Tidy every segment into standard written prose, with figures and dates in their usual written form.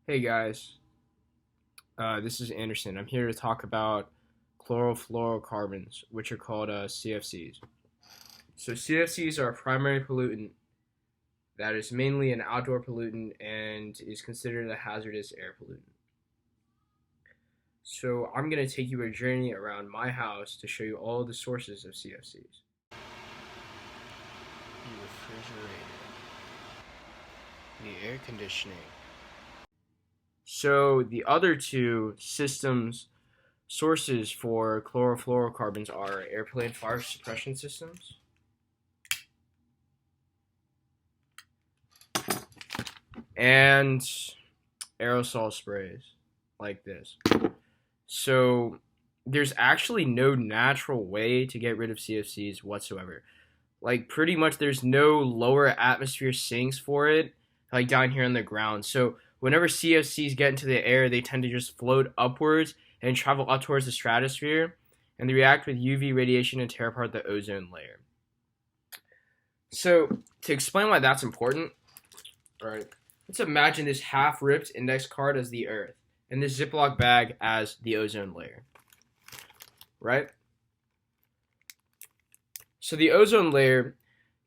Hey guys, this is Anderson. I'm here to talk about chlorofluorocarbons, which are called CFCs. So CFCs are a primary pollutant that is mainly an outdoor pollutant and is considered a hazardous air pollutant. So I'm going to take you a journey around my house to show you all the sources of CFCs. The refrigerator, the air conditioning. So the other two systems sources for chlorofluorocarbons are airplane fire suppression systems and aerosol sprays like this. So there's actually no natural way to get rid of CFCs whatsoever. Like pretty much there's no lower atmosphere sinks for it, like down here on the ground. So whenever CFCs get into the air, they tend to just float upwards and travel up towards the stratosphere, and they react with UV radiation and tear apart the ozone layer. So to explain why that's important, right? Let's imagine this half-ripped index card as the Earth, and this Ziploc bag as the ozone layer, right? So the ozone layer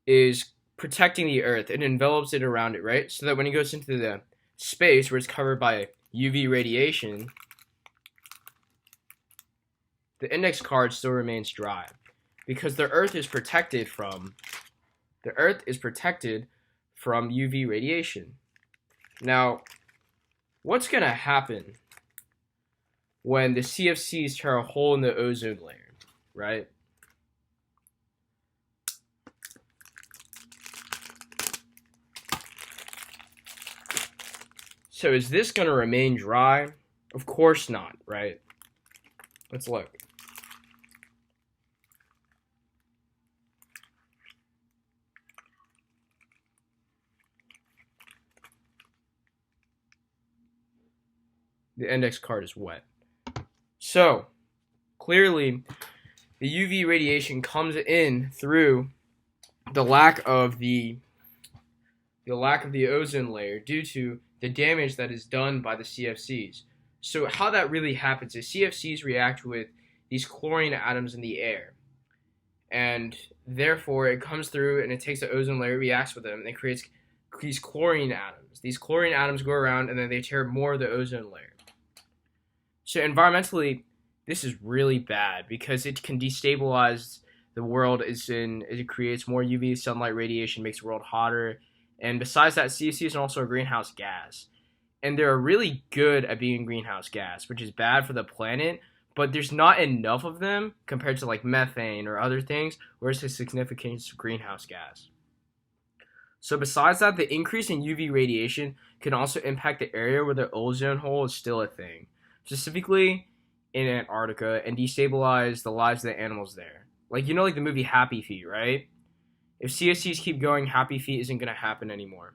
is protecting the Earth. It envelops it around it, right? So that when it goes into the space where it's covered by UV radiation, the index card still remains dry because the Earth is protected from UV radiation. Now, what's going to happen when the CFCs tear a hole in the ozone layer, right? So is this going to remain dry? Of course not, right? Let's look. The index card is wet. So, clearly, the UV radiation comes in through the lack of the ozone layer due to the damage that is done by the CFCs. So how that really happens is CFCs react with these chlorine atoms in the air, and therefore it comes through and it takes the ozone layer, reacts with them, and it creates these chlorine atoms. These chlorine atoms go around and then they tear more of the ozone layer. So environmentally, this is really bad because it can destabilize the world. It creates more UV sunlight radiation, makes the world hotter. And besides that, CFCs are also a greenhouse gas. And they're really good at being a greenhouse gas, which is bad for the planet, but there's not enough of them compared to like methane or other things where it's a significant greenhouse gas. So besides that, the increase in UV radiation can also impact the area where the ozone hole is still a thing, specifically in Antarctica, and destabilize the lives of the animals there. Like, like the movie Happy Feet, right? If CFCs keep going, Happy Feet isn't going to happen anymore.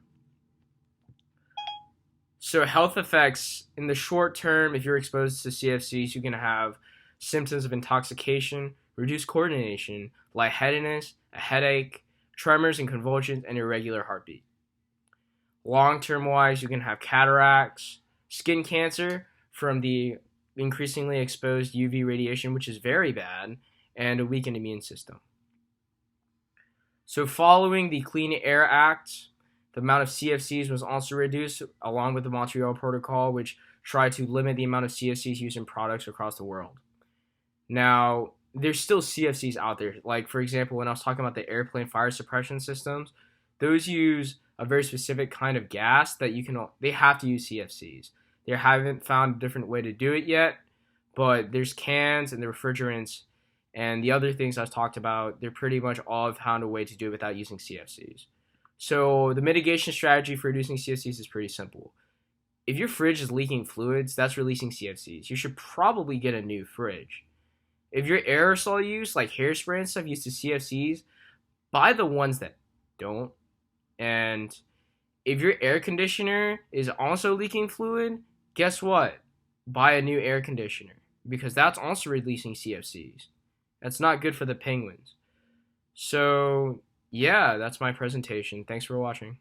So health effects, in the short term, if you're exposed to CFCs, you're going to have symptoms of intoxication, reduced coordination, lightheadedness, a headache, tremors and convulsions, and irregular heartbeat. Long-term wise, you can have cataracts, skin cancer from the increasingly exposed UV radiation, which is very bad, and a weakened immune system. So following the Clean Air Act, the amount of CFCs was also reduced, along with the Montreal Protocol, which tried to limit the amount of CFCs used in products across the world. Now, there's still CFCs out there. Like, for example, when I was talking about the airplane fire suppression systems, those use a very specific kind of gas that they have to use CFCs. They haven't found a different way to do it yet, but there's cans and the refrigerants and the other things I've talked about. They're pretty much all have found a way to do it without using CFCs. So the mitigation strategy for reducing CFCs is pretty simple. If your fridge is leaking fluids, that's releasing CFCs. You should probably get a new fridge. If your aerosol use, like hairspray and stuff, used to CFCs, buy the ones that don't. And if your air conditioner is also leaking fluid, guess what? Buy a new air conditioner because that's also releasing CFCs. That's not good for the penguins. So, yeah, that's my presentation. Thanks for watching.